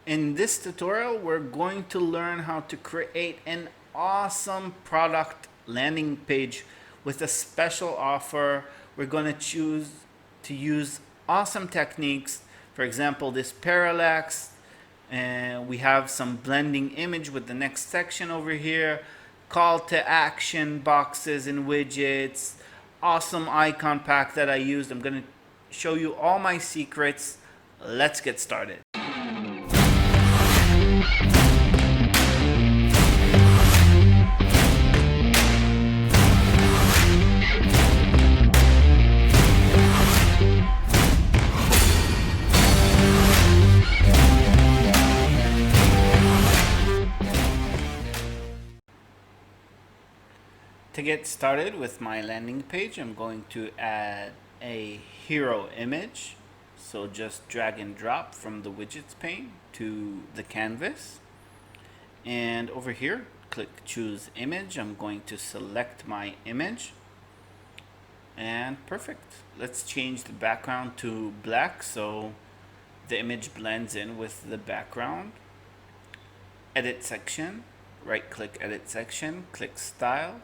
In this tutorial, we're going to learn how to create an awesome product landing page with a special offer. We're going to choose to use awesome techniques. For example, this parallax, and we have some blending image with the next section over here, call to action boxes and widgets, awesome icon pack that I used. I'm going to show you all my secrets. Let's get started. To get started with my landing page, I'm going to add a hero image. So just drag and drop from the widgets pane to the canvas. And over here, click choose image. I'm going to select my image. And perfect. Let's change the background to black so the image blends in with the background. Edit section, right click edit section, click style.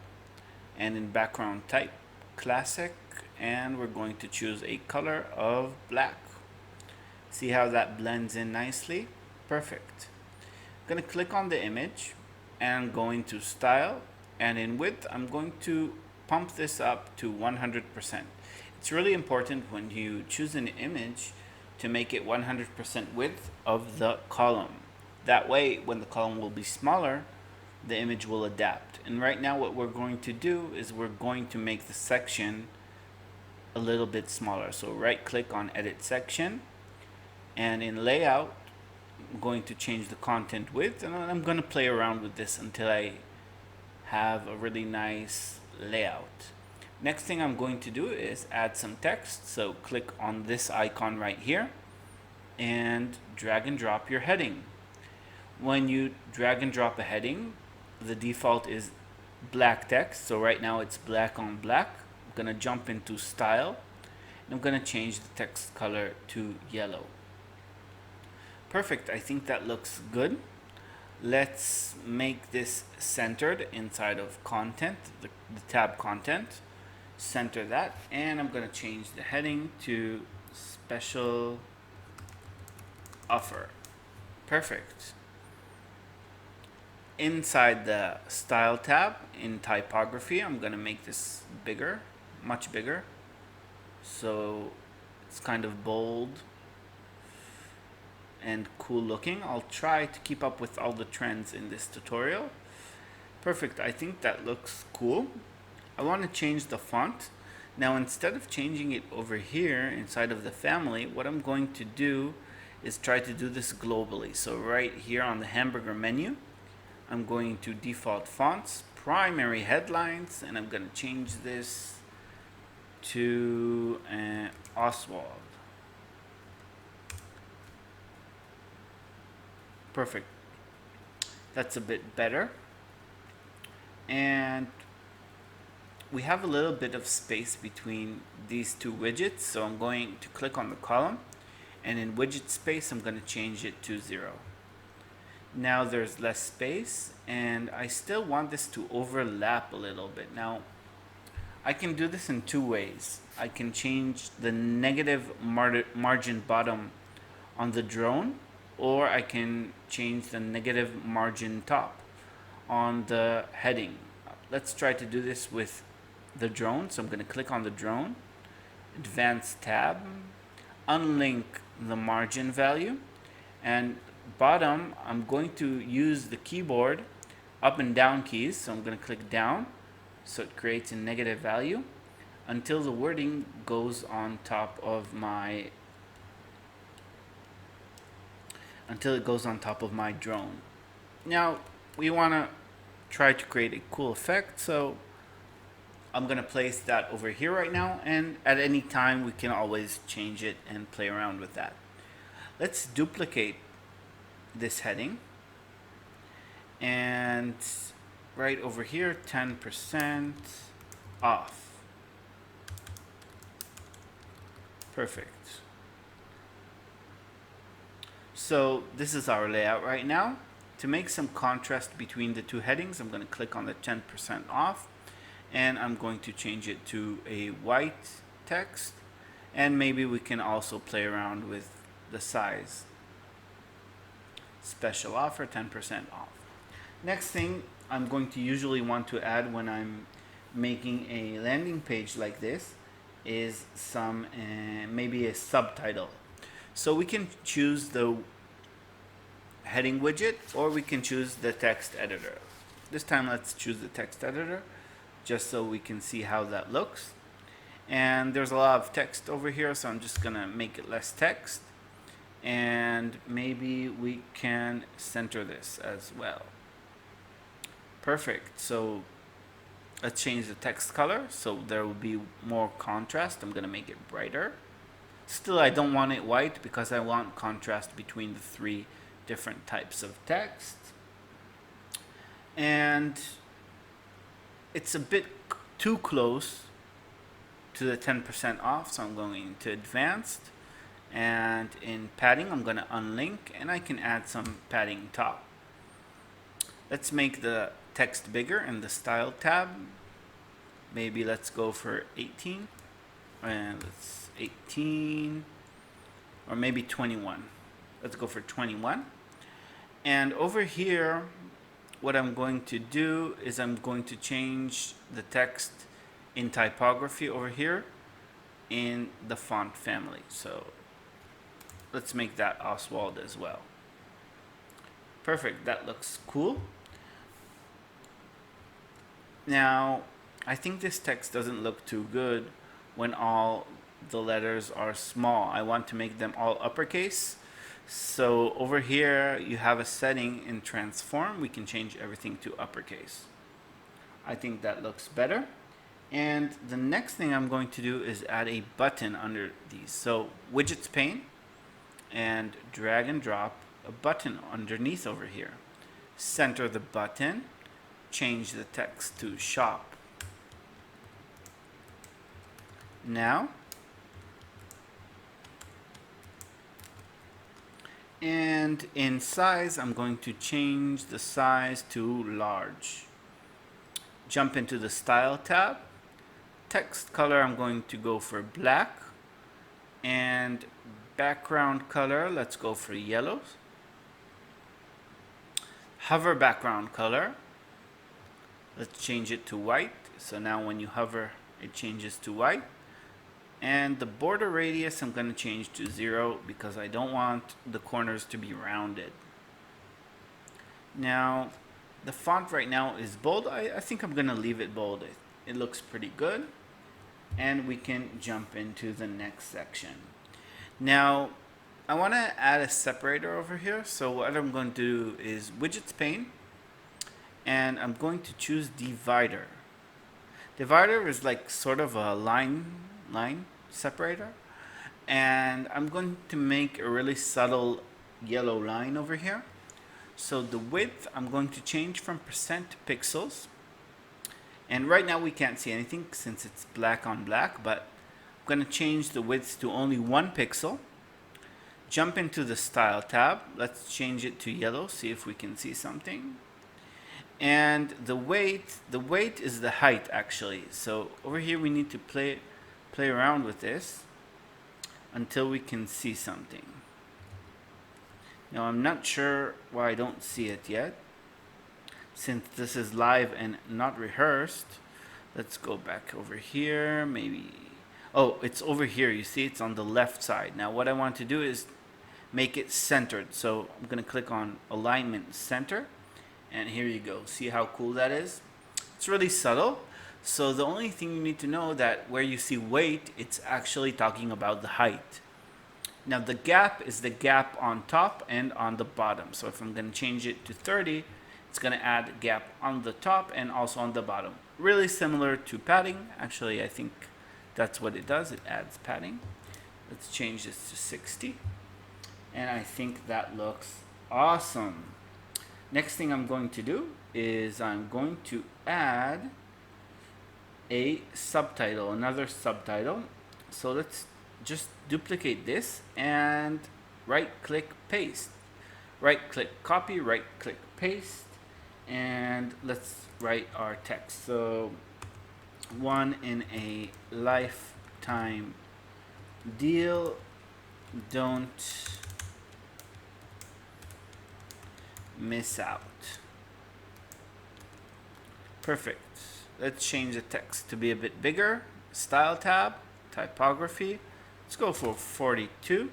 And in background type, classic, and we're going to choose a color of black. See how that blends in nicely? Perfect. I'm going to click on the image and going to style, and in width I'm going to pump this up to 100%. It's really important when you choose an image to make it 100% width of the column. That way when the column will be smaller, the image will adapt. And right now what we're going to do is we're going to make the section a little bit smaller. So right click on edit section, and in layout I'm going to change the content width, and I'm going to play around with this until I have a really nice layout. Next thing I'm going to do is add some text. So click on this icon right here and drag and drop your heading. When you drag and drop a heading, the default is black text, so right now it's black on black. I'm gonna jump into style, and I'm gonna change the text color to yellow. Perfect, I think that looks good. Let's make this centered inside of content, the tab content. Center that, and I'm gonna change the heading to special offer. Perfect. Inside the style tab in typography, I'm gonna make this bigger, much bigger, so it's kind of bold and cool looking. I'll try to keep up with all the trends in this tutorial. Perfect, I think that looks cool. I want to change the font. Now instead of changing it over here inside of the family, what I'm going to do is try to do this globally. So right here on the hamburger menu, I'm going to default fonts, primary headlines, and I'm going to change this to Oswald. Perfect. That's a bit better. And we have a little bit of space between these two widgets, so I'm going to click on the column, and in widget space I'm going to change it to 0. Now there's less space, and I still want this to overlap a little bit. Now I can do this in two ways. I can change the negative margin bottom on the drone, or I can change the negative margin top on the heading. Let's try to do this with the drone. So I'm going to click on the drone, advanced tab, unlink the margin value, and bottom I'm going to use the keyboard up and down keys. So I'm going to click down so it creates a negative value until the wording goes on top of my drone. Now we want to try to create a cool effect, so I'm going to place that over here right now, and at any time we can always change it and play around with that. Let's duplicate this heading, and right over here 10% off. Perfect. So this is our layout right now. To make some contrast between the two headings, I'm going to click on the 10% off, and I'm going to change it to a white text, and maybe we can also play around with the size. Special offer, 10% off. Next thing I'm going to usually want to add when I'm making a landing page like this is some maybe a subtitle. So we can choose the heading widget, or we can choose the text editor. This time let's choose the text editor just so we can see how that looks. And there's a lot of text over here, so I'm just gonna make it less text, and maybe we can center this as well. Perfect. So let's change the text color so there will be more contrast. I'm gonna make it brighter. Still, I don't want it white because I want contrast between the three different types of text. And it's a bit too close to the 10% off, so I'm going to advanced, and in padding I'm going to unlink, and I can add some padding top. Let's make the text bigger in the style tab. Maybe let's go for 18, and let's 18, or maybe 21. Let's go for 21. And over here, what I'm going to do is I'm going to change the text in typography over here in the font family. So let's make that Oswald as well. Perfect, that looks cool. Now, I think this text doesn't look too good when all the letters are small. I want to make them all uppercase. So over here you have a setting in transform. We can change everything to uppercase. I think that looks better. And the next thing I'm going to do is add a button under these. So widgets pane, and drag and drop a button underneath over here. Center the button, change the text to shop. Now, and in size, I'm going to change the size to large. Jump into the style tab. Text color, I'm going to go for black, and background color, let's go for yellow. Hover background color, let's change it to white. So now when you hover, it changes to white. And the border radius, I'm going to change to 0 because I don't want the corners to be rounded. Now, the font right now is bold. I think I'm going to leave it bold. It looks pretty good. And we can jump into the next section. Now, I want to add a separator over here. So what I'm going to do is widgets pane, and I'm going to choose divider. Divider is like sort of a line separator, and I'm going to make a really subtle yellow line over here. So the width, I'm going to change from percent to pixels, and right now we can't see anything since it's black on black, but I'm going to change the width to only 1 pixel. Jump into the style tab, let's change it to yellow, see if we can see something. And the weight is the height actually. So over here we need to play around with this until we can see something. Now I'm not sure why I don't see it yet. Since this is live and not rehearsed, let's go back over here. Maybe, oh, it's over here. You see it's on the left side. Now what I want to do is make it centered. So I'm going to click on alignment center, and here you go. See how cool that is? It's really subtle. So the only thing you need to know that where you see weight, it's actually talking about the height. Now the gap is the gap on top and on the bottom. So if I'm going to change it to 30, it's going to add gap on the top and also on the bottom. Really similar to padding. Actually, I think that's what it does. It adds padding. Let's change this to 60. And I think that looks awesome. Next thing I'm going to do is I'm going to add a subtitle, another subtitle. So let's just duplicate this and right click paste. Right click copy, right click paste, and let's write our text. So, one in a lifetime deal, don't miss out. Perfect. Let's change the text to be a bit bigger. Style tab, typography. Let's go for 42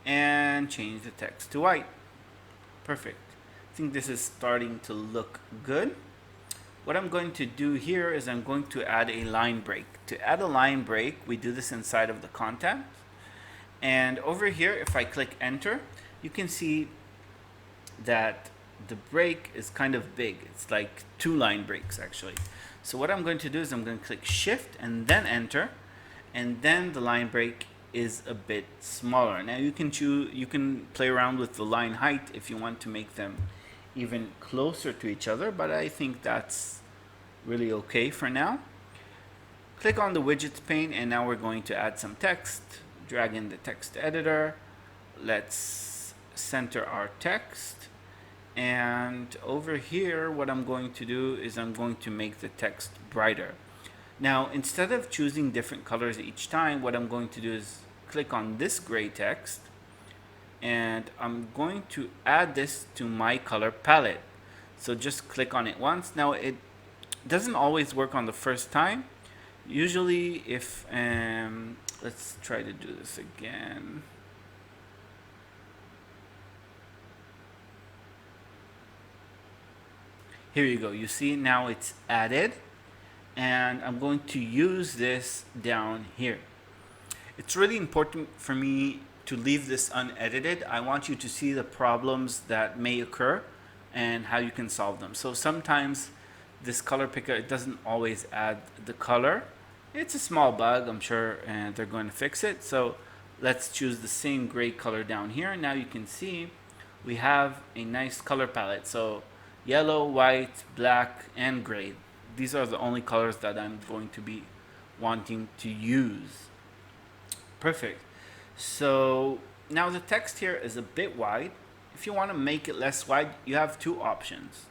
and change the text to white. Perfect. I think this is starting to look good. What I'm going to do here is I'm going to add a line break. To add a line break, we do this inside of the content. And over here, if I click enter, you can see that the break is kind of big. It's like 2 line breaks actually. So what I'm going to do is I'm going to click shift and then enter, and then the line break is a bit smaller. Now you can play around with the line height if you want to make them even closer to each other, but I think that's really okay for now. Click on the widgets pane, and now we're going to add some text. Drag in the text editor. Let's center our text. And over here, what I'm going to do is I'm going to make the text brighter. Now, instead of choosing different colors each time, what I'm going to do is click on this gray text, and I'm going to add this to my color palette. So just click on it once. Now, it doesn't always work on the first time. Usually, if let's try to do this again. Here you go. You see now it's added, and I'm going to use this down here. It's really important for me to leave this unedited. I want you to see the problems that may occur and how you can solve them. So sometimes this color picker, it doesn't always add the color. It's a small bug, I'm sure, and they're going to fix it. So let's choose the same gray color down here. Now you can see we have a nice color palette. So yellow, white, black, and gray. These are the only colors that I'm going to be wanting to use. Perfect. So now the text here is a bit wide. If you want to make it less wide, you have 2 options.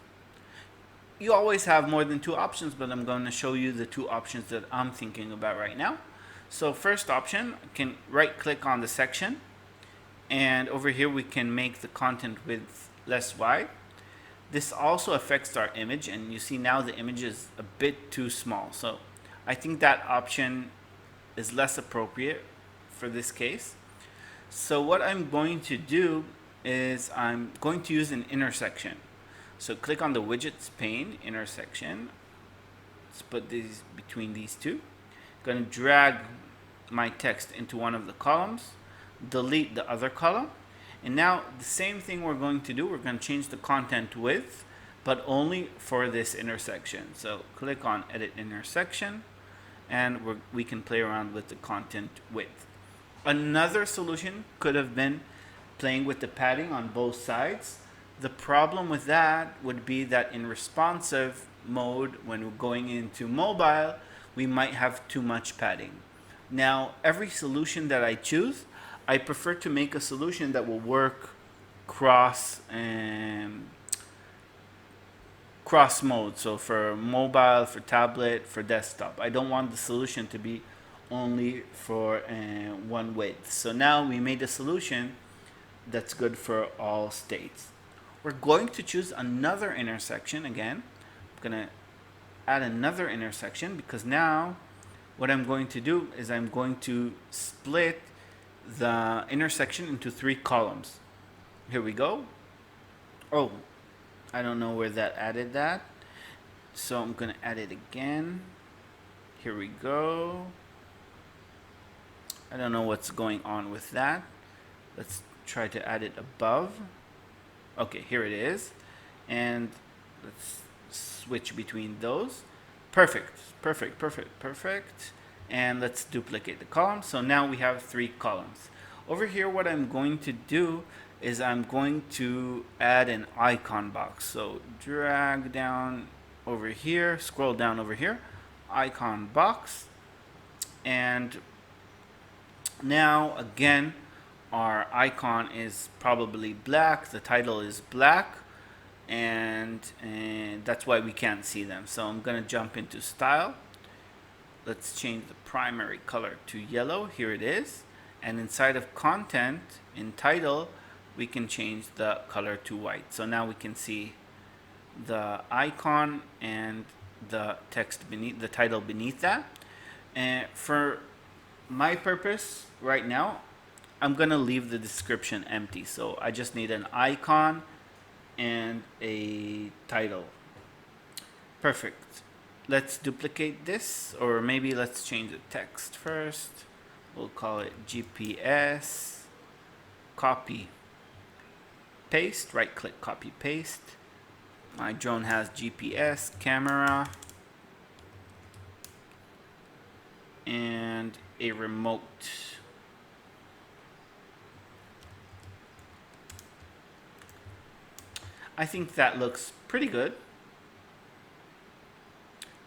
You always have more than 2 options, but I'm going to show you the 2 options that I'm thinking about right now. So first option, I can right click on the section, and over here we can make the content width less wide. This also affects our image, and you see now the image is a bit too small. So I think that option is less appropriate for this case. So what I'm going to do is I'm going to use an intersection. So click on the widgets pane, intersection. Let's put these between these two. I'm going to drag my text into one of the columns, delete the other column. And now the same thing we're going to do, we're going to change the content width, but only for this intersection. So click on edit intersection, and we can play around with the content width. Another solution could have been playing with the padding on both sides. The problem with that would be that in responsive mode, when we're going into mobile, we might have too much padding. Now, every solution that I choose, I prefer to make a solution that will work cross mode. So for mobile, for tablet, for desktop. I don't want the solution to be only for one width. So now we made a solution that's good for all states. We're going to choose another intersection again. I'm going to add another intersection because now what I'm going to do is I'm going to split the intersection into 3 columns. Here we go. Oh, I don't know where that added that. So I'm going to add it again. Here we go. I don't know what's going on with that. Let's try to add it above. Okay, here it is. And let's switch between those. Perfect, perfect, perfect, perfect. And let's duplicate the column. So now we have 3 columns. Over here, what I'm going to do is I'm going to add an icon box. So drag down over here, scroll down over here, icon box. And now again, our icon is probably black, the title is black, and that's why we can't see them. So I'm gonna jump into style. Let's change the primary color to yellow. Here it is. And inside of content, in title, we can change the color to white. So now we can see the icon and the text beneath, the title beneath that. And for my purpose right now, I'm gonna leave the description empty. So I just need an icon and a title. Perfect. Let's duplicate this, or maybe let's change the text first. We'll call it GPS, copy, paste, right click, copy, paste. My drone has GPS, camera, and a remote. I think that looks pretty good.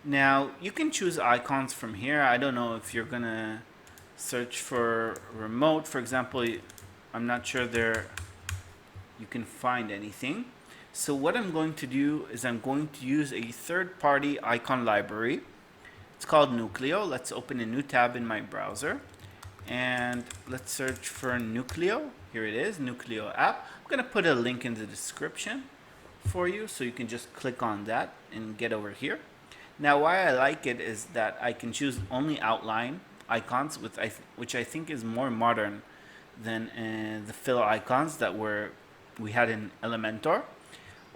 Now you can choose icons from here. I don't know if you're gonna search for remote, for example. I'm not sure there you can find anything. So what I'm going to do is I'm going to use a third-party icon library. It's called Nucleo. Let's open a new tab in my browser and let's search for Nucleo. Here it is, Nucleo app. I'm gonna put a link in the description for you so you can just click on that and get over here. Now why I like it is that I can choose only outline icons, which I think is more modern than the fill icons that we had in Elementor.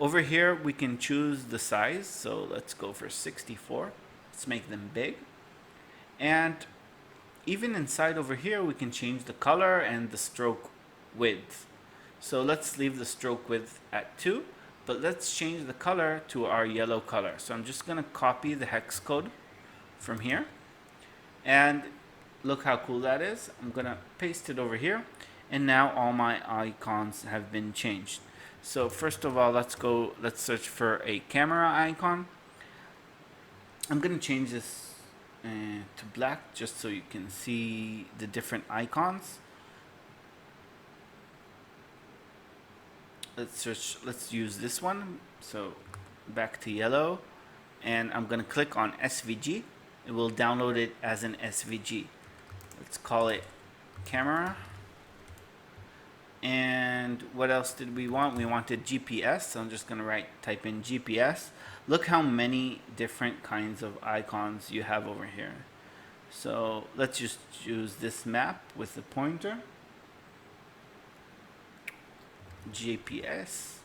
Over here we can choose the size, so let's go for 64. Let's make them big. And even inside over here we can change the color and the stroke width. So let's leave the stroke width at 2, but let's change the color to our yellow color. So I'm just gonna copy the hex code from here, and look how cool that is. I'm gonna paste it over here, and now all my icons have been changed. So first of all, let's search for a camera icon. I'm gonna change this to black just so you can see the different icons. Let's use this one. So back to yellow, and I'm gonna click on SVG. It will download it as an SVG. Let's call it camera. And what else did we want? We wanted GPS, so I'm just gonna type in GPS. Look how many different kinds of icons you have over here. So let's just use this map with the pointer. GPS.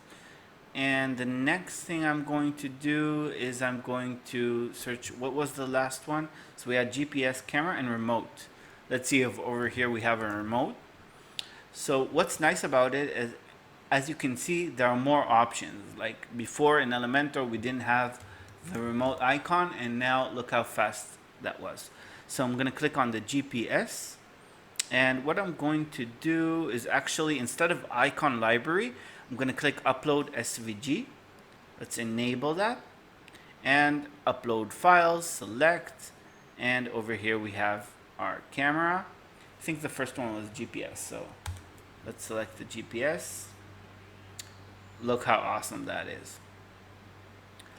And the next thing I'm going to do is I'm going to search, what was the last one? So we had GPS, camera, and remote. Let's see if over here we have a remote. So what's nice about it is, as you can see, there are more options. Like before in Elementor we didn't have the remote icon, and now look how fast that was. So I'm going to click on the GPS, and what I'm going to do is actually, instead of icon library, I'm going to click upload SVG. Let's enable that and upload files, select, and over here we have our camera. I think the first one was GPS, so let's select the GPS. Look how awesome that is.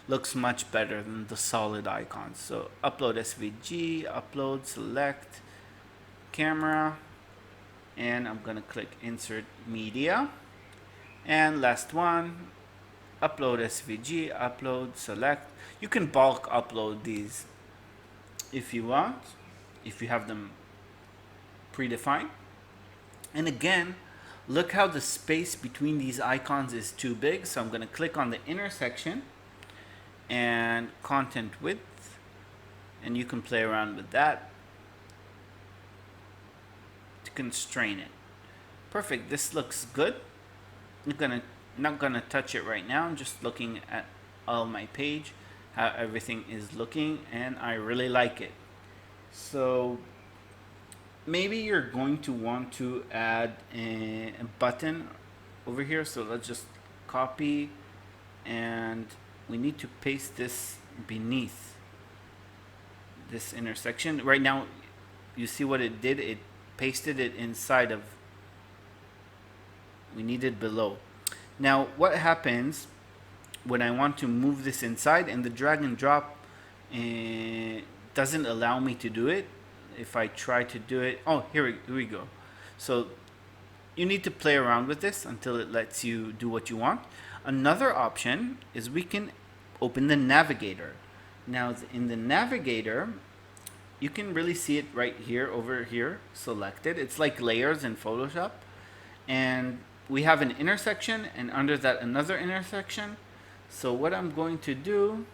Looks much better than the solid icons. So upload SVG, upload, select, camera, and I'm gonna click insert media. And last one, upload SVG, upload, select. You can bulk upload these if you want, if you have them predefined. And again, look how the space between these icons is too big. So I'm gonna click on the intersection and content width, and you can play around with that to constrain it. Perfect. This looks good. I'm not gonna touch it right now. I'm just looking at all my page, how everything is looking, and I really like it. So maybe you're going to want to add a button over here. So let's just copy, and we need to paste this beneath this intersection. Right now, you see what it did? It pasted it inside of We need it below. Now, what happens when I want to move this inside and the drag and drop doesn't allow me to do it? If I try to do it, oh, here we go. So you need to play around with this until it lets you do what you want. Another option is we can open the navigator. Now in the navigator, you can really see it right here, over here, selected. It's like layers in Photoshop. And we have an intersection, and under that another intersection. So what I'm going to do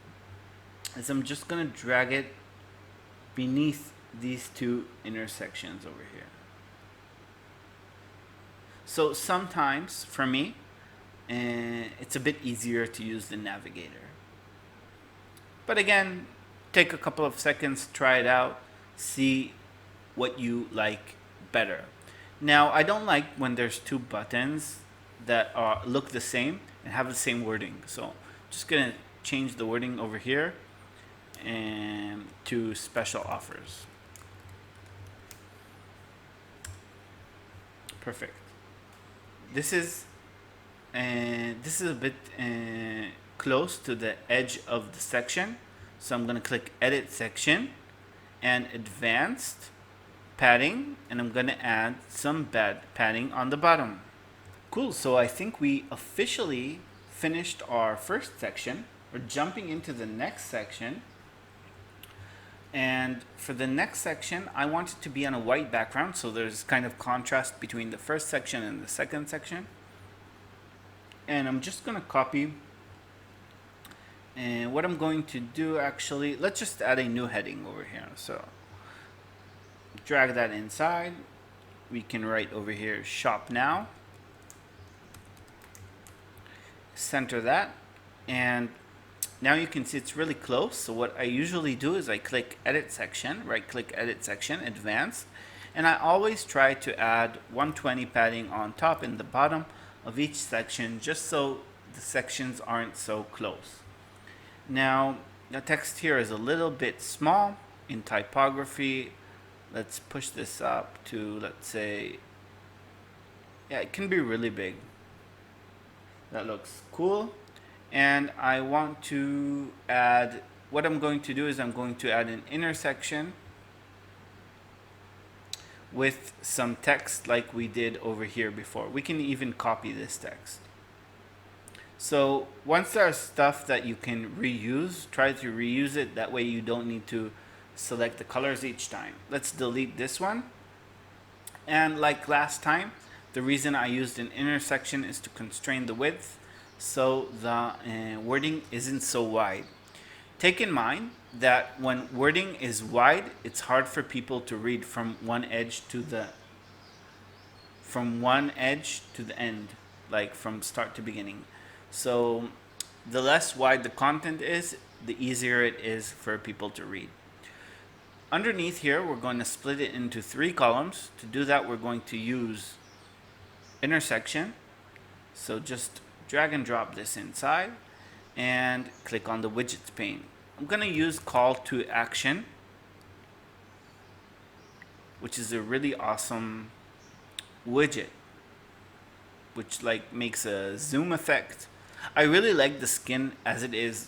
is I'm just going to drag it beneath these two intersections over here. So sometimes, for me, it's a bit easier to use the navigator. But again, take a couple of seconds, try it out, see what you like better. Now, I don't like when there's two buttons that look the same and have the same wording. So I'm just going to change the wording over here and to special offers. Perfect. This is a bit close to the edge of the section, so I'm going to click edit section and advanced padding, and I'm going to add some padding on the bottom. Cool, so I think we officially finished our first section. We're jumping into the next section, and for the next section I want it to be on a white background, so there's kind of contrast between the first section and the second section. And I'm just going to copy, and what I'm going to do, actually, let's just add a new heading over here. So drag that inside. We can write over here shop now, center that, and now you can see it's really close. So what I usually do is I click edit section, right click edit section, advanced, and I always try to add 120 padding on top and the bottom of each section, just so the sections aren't so close. Now the text here is a little bit small in typography. Let's push this up to, let's say, yeah, it can be really big. That looks cool. And I want to add, what I'm going to do is I'm going to add an intersection with some text like we did over here before. We can even copy this text. So once there's stuff that you can reuse, try to reuse it. That way you don't need to select the colors each time. Let's delete this one. And like last time, the reason I used an intersection is to constrain the width, so the wording isn't so wide. Take in mind that when wording is wide, it's hard for people to read from one edge to the end, like from start to beginning. So the less wide the content is, the easier it is for people to read. Underneath here, we're going to split it into 3 columns. To do that, we're going to use intersection. So just drag and drop this inside and click on the widgets pane. I'm going to use call to action, which is a really awesome widget, which like makes a zoom effect. I really like the skin as it is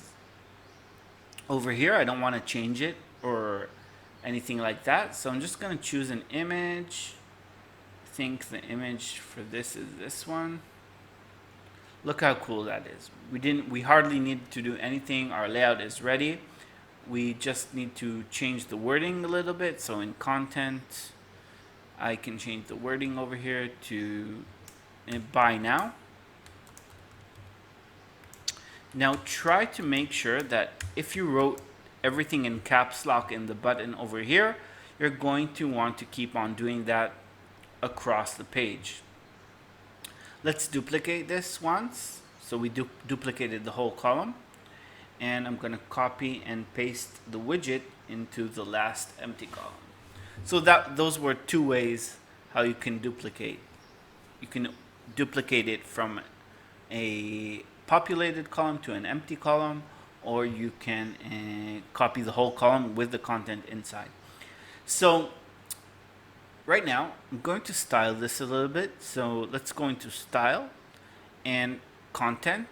over here. I don't want to change it or anything like that, so I'm just going to choose an image. I think the image for this is this one. Look how cool that is. We hardly need to do anything. Our layout is ready. We just need to change the wording a little bit. So in content, I can change the wording over here to buy now. Now try to make sure that if you wrote everything in caps lock in the button over here, you're going to want to keep on doing that across the page. Let's duplicate this once. So we duplicated the whole column, and I'm going to copy and paste the widget into the last empty column. So those were 2 ways how you can duplicate. You can duplicate it from a populated column to an empty column, or you can copy the whole column with the content inside. So Right now, I'm going to style this a little bit. So let's go into style and content.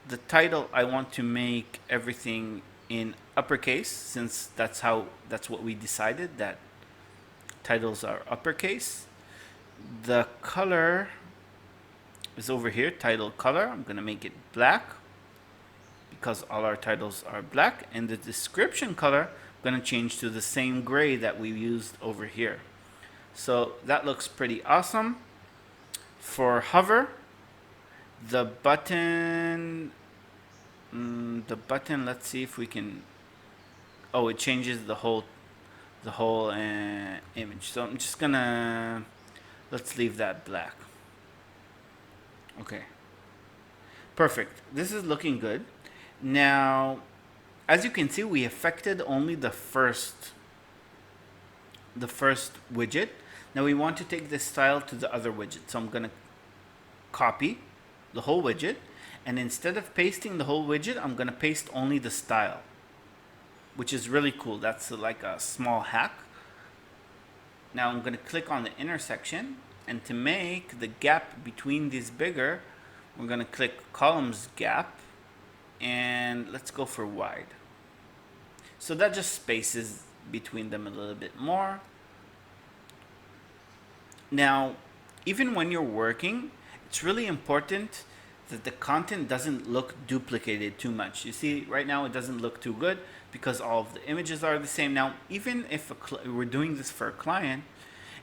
The title, I want to make everything in uppercase, since that's what we decided, that titles are uppercase. The color is over here, title color. I'm gonna make it black because all our titles are black. And the description color, I'm gonna change to the same gray that we used over here. So that looks pretty awesome. For hover, the button, let's see if we can, oh, it changes the whole image. So I'm just gonna, let's leave that black. Okay, perfect. This is looking good. Now, as you can see, we affected only the first widget. Now we want to take this style to the other widget. So I'm gonna copy the whole widget, and instead of pasting the whole widget, I'm gonna paste only the style, which is really cool. That's like a small hack. Now I'm gonna click on the intersection, and to make the gap between these bigger, we're gonna click columns gap, and let's go for wide. So that just spaces between them a little bit more. Now, even when you're working, it's really important that the content doesn't look duplicated too much. You see, right now it doesn't look too good because all of the images are the same. Now, even if we're doing this for a client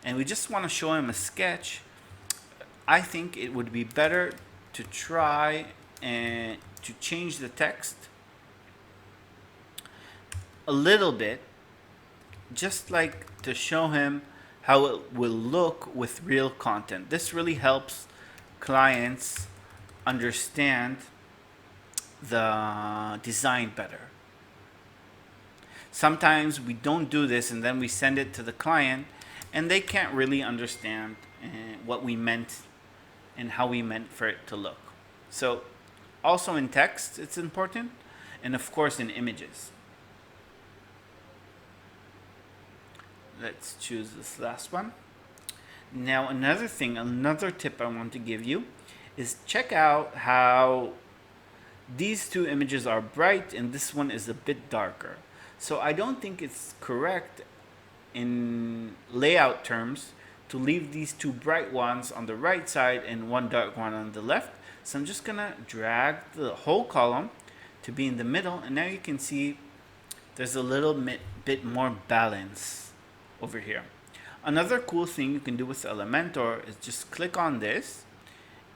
and we just want to show him a sketch, I think it would be better to try and to change the text a little bit, just like to show him how it will look with real content. This really helps clients understand the design better. Sometimes we don't do this and then we send it to the client and they can't really understand what we meant and how we meant for it to look. So also in text it's important, and of course in images. Let's choose this last one. Now another tip I want to give you is check out how these two images are bright and this one is a bit darker. So I don't think it's correct in layout terms to leave these two bright ones on the right side and one dark one on the left. So I'm just gonna drag the whole column to be in the middle, and now you can see there's a little bit more balance over here. Another cool thing you can do with Elementor is just click on this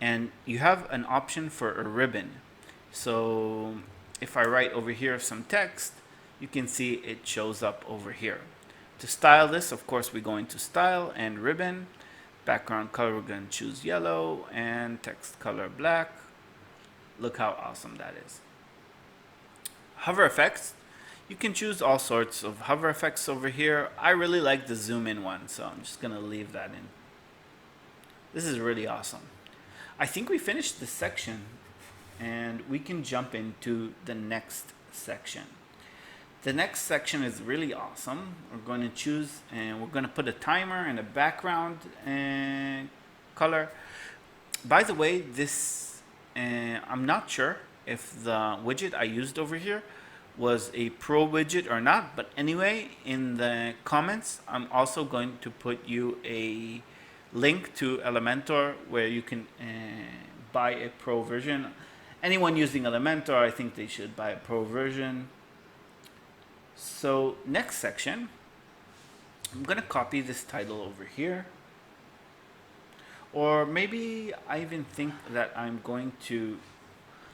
and you have an option for a ribbon. So if I write over here some text, you can see it shows up over here. To style this, of course, we go into style and ribbon. Background color, we're going to choose yellow, and text color black. Look how awesome that is. Hover effects. You can choose all sorts of hover effects over here. I really like the zoom in one, so I'm just gonna leave that in. This is really awesome. I think we finished this section and we can jump into the next section. The next section is really awesome. We're going to choose and we're going to put a timer and a background color. By the way, this I'm not sure if the widget I used over here was a pro widget or not, but anyway, in the comments I'm also going to put you a link to Elementor where you can buy a pro version. Anyone using Elementor, I think they should buy a pro version. So next section, I'm gonna copy this title over here, or maybe I even think that I'm going to,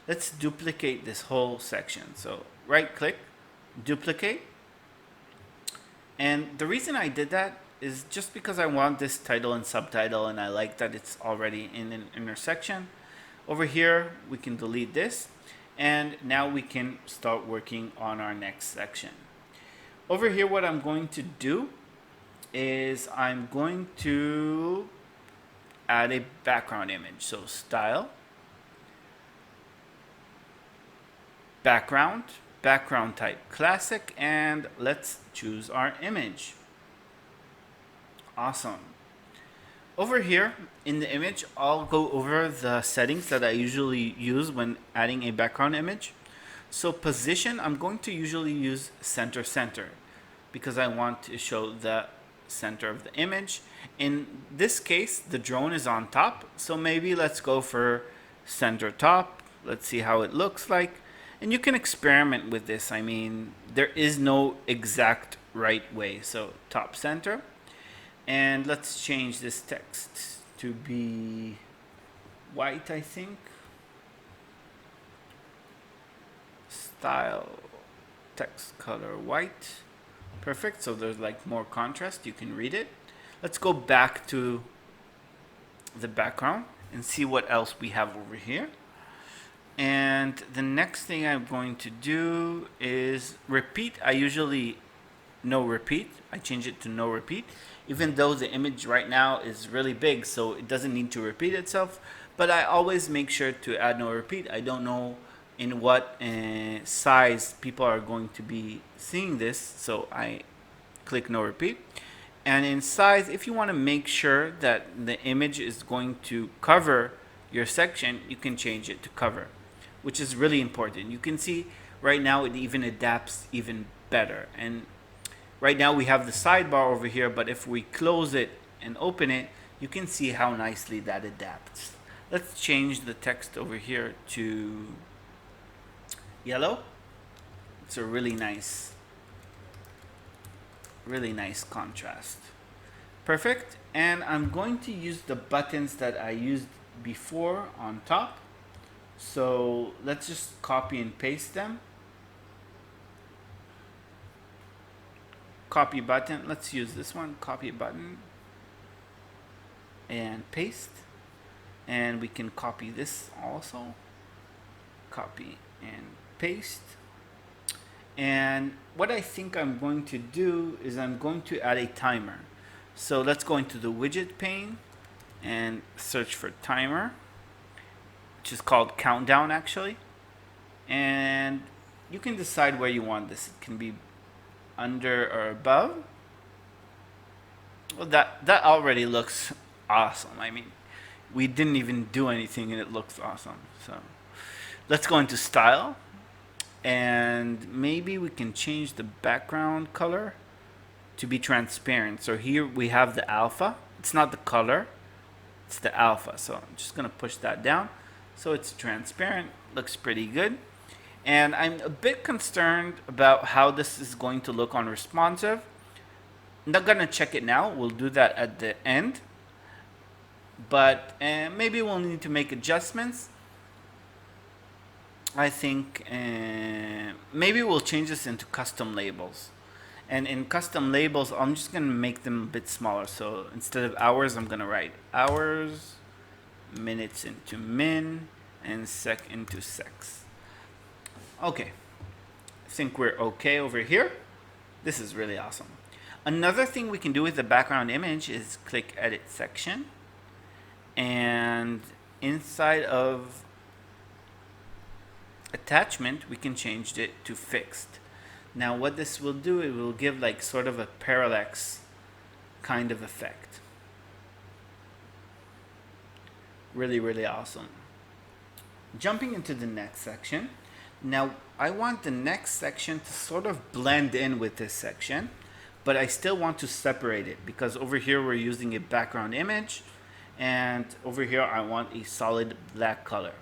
let's duplicate this whole section. So right click, duplicate. And the reason I did that is just because I want this title and subtitle, and I like that it's already in an intersection. Over here, we can delete this, and now we can start working on our next section. Over here, what I'm going to do is I'm going to add a background image. So style, background type classic, and let's choose our image. Awesome. Over here in the image, I'll go over the settings that I usually use when adding a background image. So position, I'm going to usually use center because I want to show the center of the image. In this case, the drone is on top, so maybe let's go for center top. Let's see how it looks like. And you can experiment with this. I mean, there is no exact right way. So top center. And let's change this text to be white, I think. Style, text color white. Perfect. So there's like more contrast. You can read it. Let's go back to the background and see what else we have over here. And the next thing I'm going to do is repeat. I usually no repeat. I change it to no repeat, even though the image right now is really big, so it doesn't need to repeat itself. But I always make sure to add no repeat. I don't know in what size people are going to be seeing this, so I click no repeat. And in size, if you want to make sure that the image is going to cover your section, you can change it to cover, which is really important. You can see right now it even adapts even better. And right now we have the sidebar over here, but if we close it and open it, you can see how nicely that adapts. Let's change the text over here to yellow. It's a really nice contrast. Perfect. And I'm going to use the buttons that I used before on top. So let's just copy and paste them. Copy button. Let's use this one. Copy button and paste. And we can copy this also. Copy and paste. And what I think I'm going to do is I'm going to add a timer. So let's go into the widget pane and search for timer, which is called countdown actually. And you can decide where you want this. It can be under or above. Well, that already looks awesome. I mean, we didn't even do anything and it looks awesome. So let's go into style, and maybe we can change the background color to be transparent. So here we have the alpha. It's not the color, it's the alpha. So I'm just gonna push that down so it's transparent. Looks pretty good. And I'm a bit concerned about how this is going to look on responsive. I'm not gonna check it now. We'll do that at the end. But maybe we'll need to make adjustments. I think maybe we'll change this into custom labels. And in custom labels, I'm just gonna make them a bit smaller. So instead of hours, I'm gonna write hours, minutes into min, and sec into secs. Okay, I think we're okay over here. This is really awesome. Another thing we can do with the background image is click edit section, and inside of attachment we can change it to fixed. Now what this will do, it will give like sort of a parallax kind of effect. Really awesome. Jumping into the next section. Now I want the next section to sort of blend in with this section, but I still want to separate it because over here we're using a background image, and over here I want a solid black color.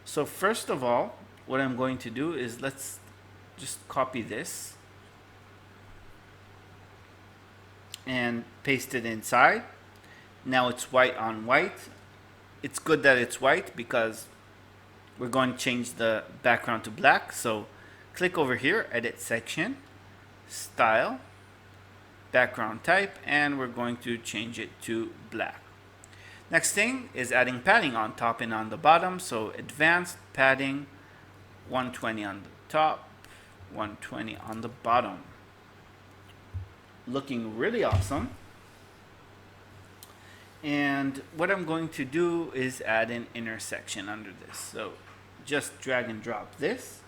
So first of all, what I'm going to do is let's just copy this and paste it inside. Now it's white on white. It's good that it's white because we're going to change the background to black. So click over here, edit section, style, background type, and we're going to change it to black. Next thing is adding padding on top and on the bottom. So advanced padding, 120 on the top, 120 on the bottom. Looking really awesome. And what I'm going to do is add an intersection under this. So just drag and drop this,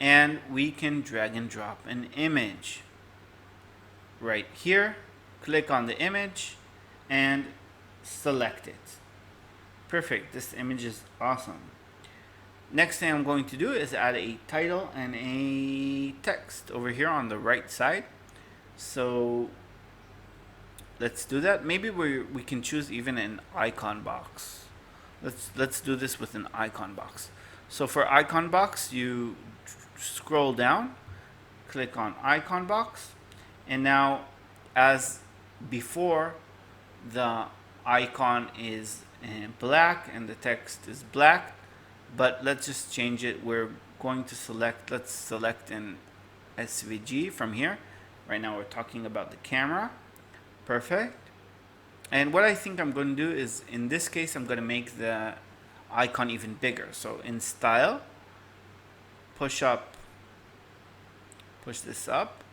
and we can drag and drop an image right here click on the image and select it. Perfect, this image is awesome. Next thing I'm going to do is add a title and a text over here on the right side. So let's do that. Maybe we can choose even an icon box. Let's do this with an icon box. So for icon box, you scroll down, click on icon box, and now as before, the icon is in black and the text is black, but let's just change it. We're going to select, let's select an SVG from here. Right now we're talking about the camera. Perfect. And what I think I'm going to do is, in this case, I'm going to make the icon even bigger. So in style, push this up,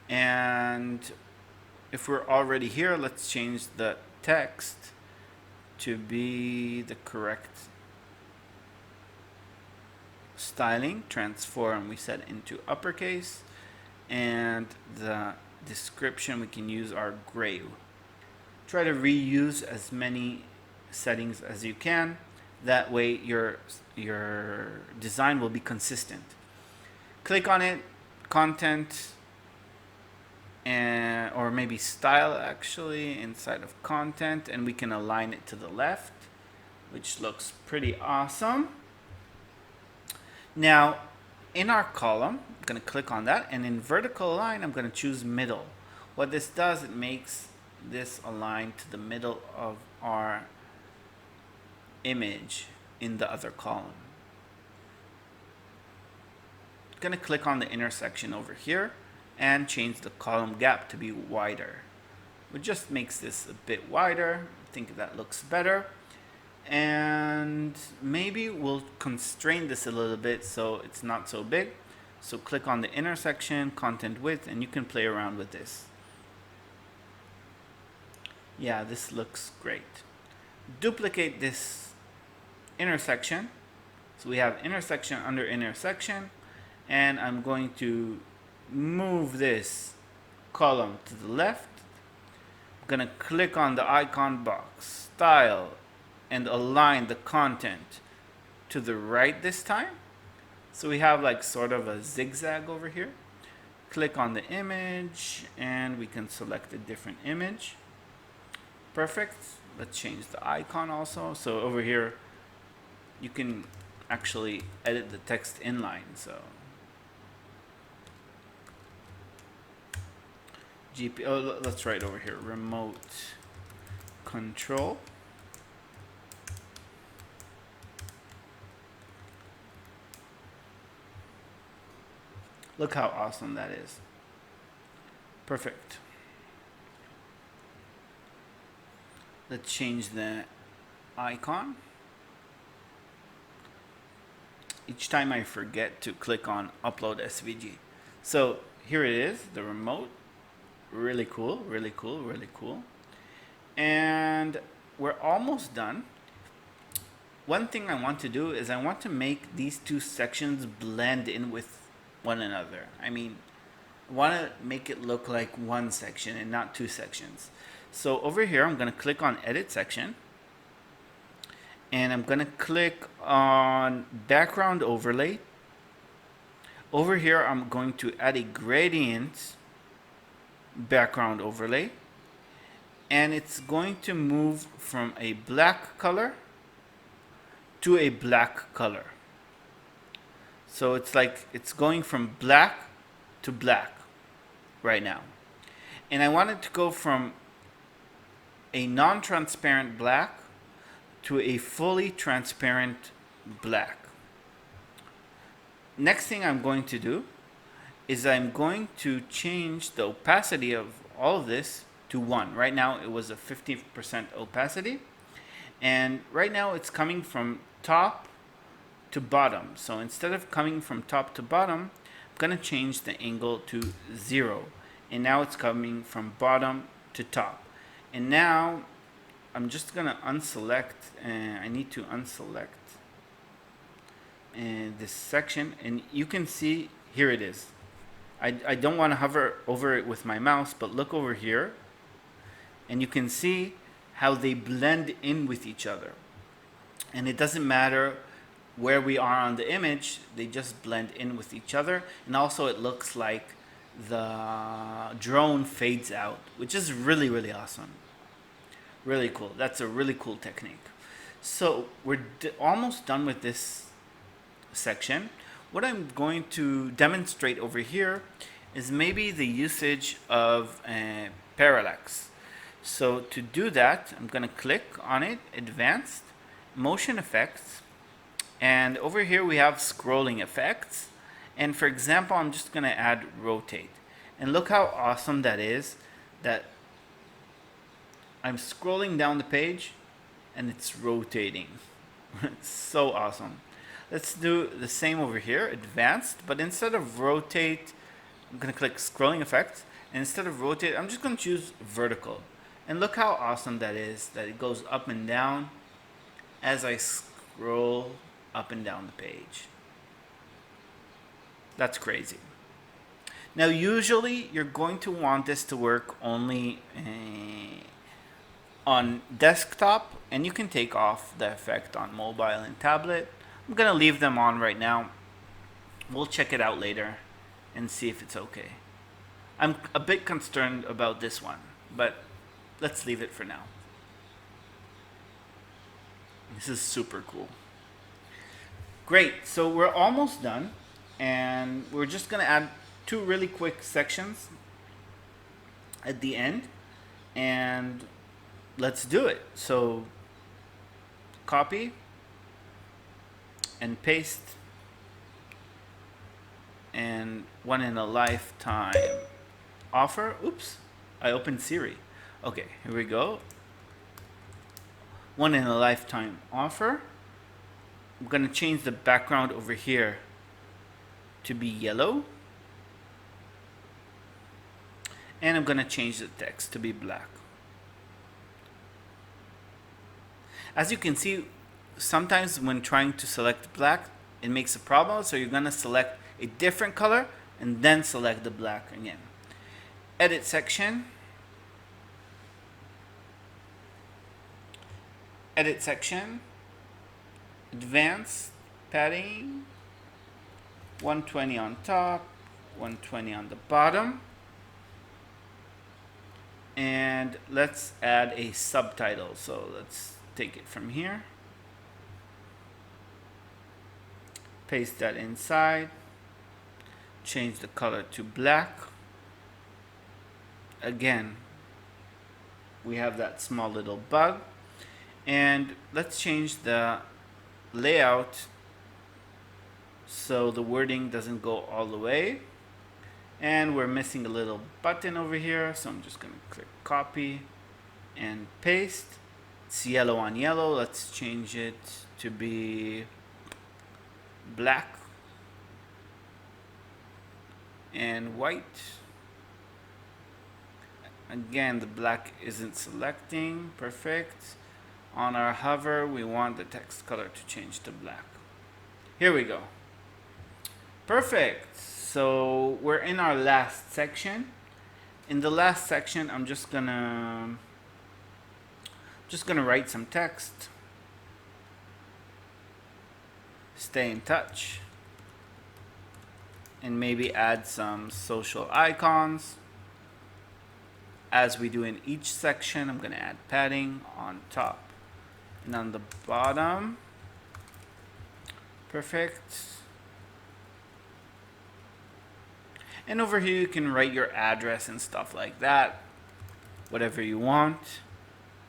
and if we're already here, let's change the text to be the correct styling. Transform we set into uppercase, and the description we can use our gray. Try to reuse as many settings as you can. That way your design will be consistent. Click on it, content, and or maybe style actually inside of content, and we can align it to the left, which looks pretty awesome. Now in our column, I'm going to click on that, and in vertical line I'm going to choose middle. What this does, it makes this align to the middle of our image in the other column. I'm going to click on the intersection over here and change the column gap to be wider. It just makes this a bit wider. I think that looks better. And maybe we'll constrain this a little bit so it's not so big. So click on the intersection, content width, and you can play around with this. Yeah, this looks great. Duplicate this intersection. So we have intersection under intersection, and I'm going to move this column to the left. I'm going to click on the icon box, style, and align the content to the right this time. So we have like sort of a zigzag over here. Click on the image, and we can select a different image. Perfect. Let's change the icon also. So over here, you can actually edit the text inline. So let's write over here, remote control. Look how awesome that is. Perfect. Let's change the icon. Each time I forget to click on upload SVG. So here it is, the remote. Really cool, really cool, really cool. And we're almost done. One thing I want to do is I want to make these two sections blend in with one another. I mean, I want to make it look like one section and not two sections. So over here, I'm going to click on edit section, and I'm going to click on background overlay. Over here, I'm going to add a gradient background overlay, and it's going to move from a black color to a black color. So it's like it's going from black to black right now. And I want it to go from a non-transparent black to a fully transparent black. Next thing I'm going to do is I'm going to change the opacity of all of this to 1. Right now it was a 50% opacity, and right now it's coming from top to bottom. So instead of coming from top to bottom, I'm going to change the angle to 0, and now it's coming from bottom to top. And now I'm just going to unselect, and I need to unselect this section, and you can see here it is. I don't want to hover over it with my mouse, but look over here. and you can see how they blend in with each other. And it doesn't matter where we are on the image, they just blend in with each other. And also it looks like the drone fades out, which is really, really awesome. Really cool. That's a really cool technique. So we're almost done with this section. What I'm going to demonstrate over here is maybe the usage of parallax. So to do that, I'm going to click on it, Advanced, Motion Effects, and over here we have Scrolling Effects. And for example, I'm just going to add Rotate. And look how awesome that is, that I'm scrolling down the page and it's rotating. It's so awesome. Let's do the same over here, Advanced, but instead of Rotate, I'm going to click Scrolling Effects, and instead of Rotate, I'm just going to choose Vertical. And look how awesome that is, that it goes up and down as I scroll up and down the page. That's crazy. Now usually you're going to want this to work only on desktop, and you can take off the effect on mobile and tablet. I'm going to leave them on right now. We'll check it out later and see if it's okay. I'm a bit concerned about this one, but let's leave it for now. This is super cool. Great, so we're almost done, and we're just going to add 2 really quick sections at the end, and let's do it. So copy and paste, and one in a lifetime offer. Oops, I opened Siri. Okay, here we go. One in a lifetime offer. I'm gonna change the background over here to be yellow, and I'm gonna change the text to be black. As you can see, sometimes when trying to select black, it makes a problem, so you're gonna select a different color and then select the black again. Edit section. Edit section. Advanced padding. 120 on top, 120 on the bottom. And let's add a subtitle. So let's take it from here. Paste that inside. Change the color to black. Again, we have that small little bug. And let's change the layout so the wording doesn't go all the way. And we're missing a little button over here, so I'm just going to click copy and paste. It's yellow on yellow. Let's change it to be black and white. Again, the black isn't selecting. Perfect. On our hover, we want the text color to change to black. Here we go. Perfect. So we're in our last section. In the last section, I'm just gonna write some text. Stay in touch. And maybe add some social icons. As we do in each section, I'm gonna add padding on top and on the bottom. Perfect. And over here you can write your address and stuff like that, whatever you want.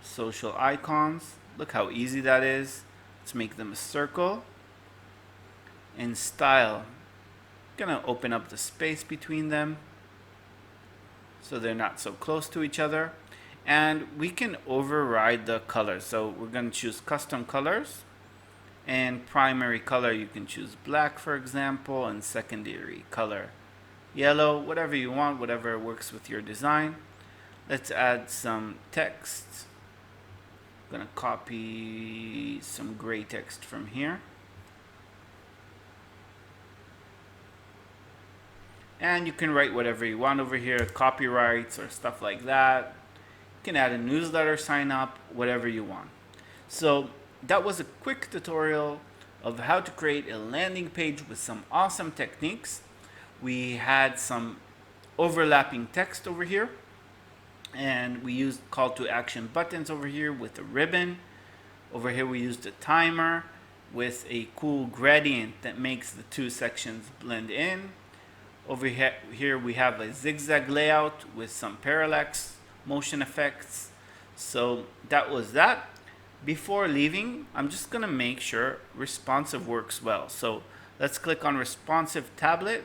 Social icons, look how easy that is. Let's make them a circle. And style, gonna open up the space between them so they're not so close to each other. And we can override the colors. So we're gonna choose custom colors, and primary color you can choose black, for example, and secondary color yellow, whatever you want, whatever works with your design. Let's add some text. I'm gonna copy some gray text from here. And you can write whatever you want over here, copyrights or stuff like that. You can add a newsletter, sign up, whatever you want. So that was a quick tutorial of how to create a landing page with some awesome techniques. We had some overlapping text over here, and we used call to action buttons over here with a ribbon. Over here we used a timer with a cool gradient that makes the two sections blend in. Over here we have a zigzag layout with some parallax motion effects. So that was that. Before leaving, I'm just gonna make sure responsive works well. So let's click on responsive tablet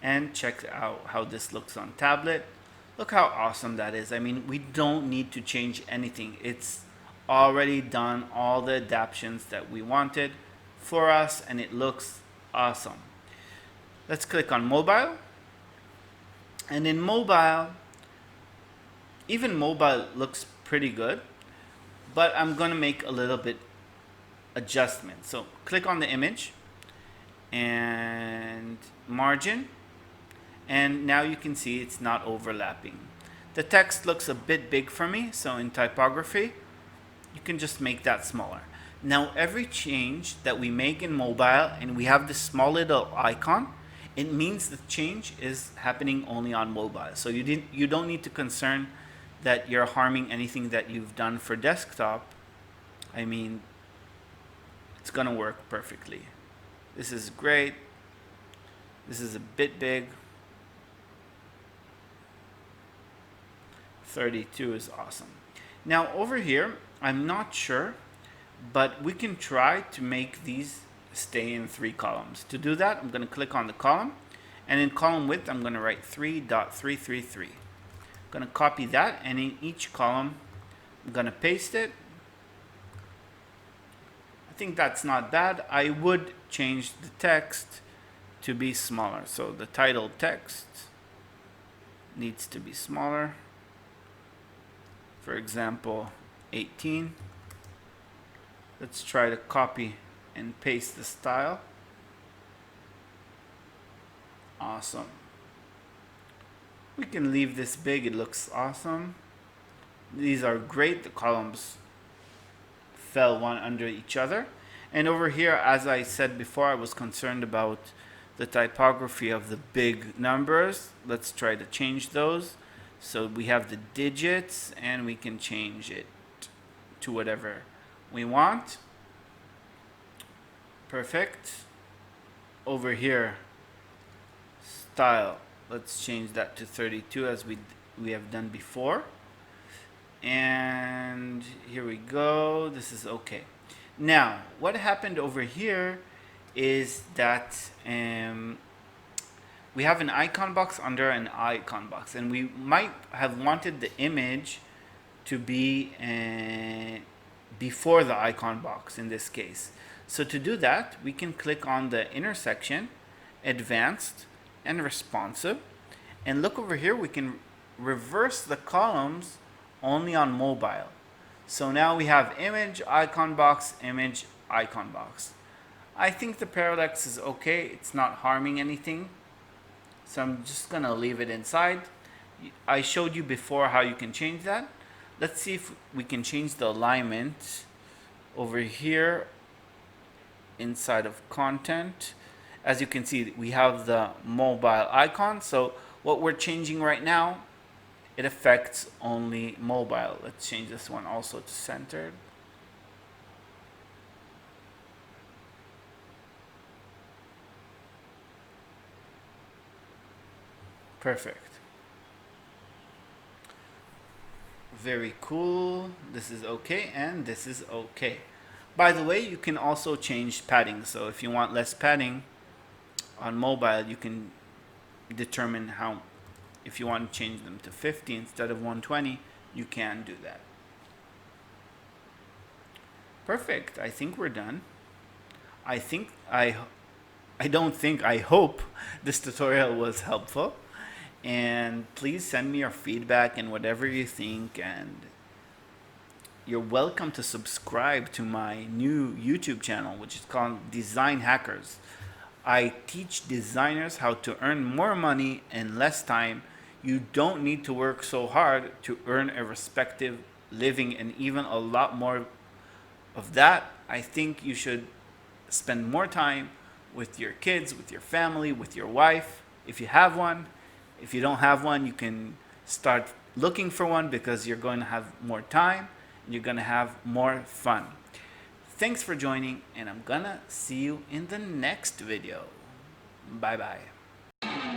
and check out how this looks on tablet. Look how awesome that is. I mean, we don't need to change anything. It's already done all the adaptations that we wanted for us, and it looks awesome. Let's click on mobile. And in mobile, even mobile looks pretty good, but I'm gonna make a little bit adjustment. So click on the image and margin, and now you can see it's not overlapping. The text looks a bit big for me, so in typography, you can just make that smaller. Now every change that we make in mobile and we have this small little icon, it means the change is happening only on mobile. So you don't need to concern that you're harming anything that you've done for desktop. I mean, it's gonna work perfectly. This is great. This is a bit big. 32 is awesome. Now over here, I'm not sure, but we can try to make these stay in 3 columns. To do that, I'm going to click on the column, and in column width, I'm going to write 3.333. I'm going to copy that, and in each column, I'm going to paste it. I think that's not bad. I would change the text to be smaller. So the title text needs to be smaller. For example, 18. Let's try to copy and paste the style. Awesome. We can leave this big, it looks awesome. These are great, the columns fell one under each other. And over here, as I said before, I was concerned about the typography of the big numbers. Let's try to change those. So we have the digits, and we can change it to whatever we want. Perfect. Over here, style, let's change that to 32 as we have done before. And here we go. This is okay. Now, what happened over here is that we have an icon box under an icon box, and we might have wanted the image to be before the icon box in this case. So to do that, we can click on the intersection, advanced, and responsive. And look over here, we can reverse the columns only on mobile. So now we have image, icon box, image, icon box. I think the parallax is okay. It's not harming anything. So I'm just gonna leave it inside. I showed you before how you can change that. Let's see if we can change the alignment over here inside of content. As you can see, we have the mobile icon. So what we're changing right now, it affects only mobile. Let's change this one also to centered. Perfect. Very cool. This is okay, and this is okay. By the way, you can also change padding. So if you want less padding on mobile, you can determine how, if you want to change them to 50 instead of 120, you can do that. Perfect. I think we're done. I hope this tutorial was helpful. And please send me your feedback and whatever you think, and you're welcome to subscribe to my new YouTube channel, which is called Design Hackers. I teach designers how to earn more money in less time You don't need to work so hard to earn a respective living, and even a lot more of that. I think you should spend more time with your kids, with your family, with your wife, if you have one. If you don't have one, you can start looking for one, because you're going to have more time and you're going to have more fun. Thanks for joining, and I'm gonna see you in the next video. Bye bye.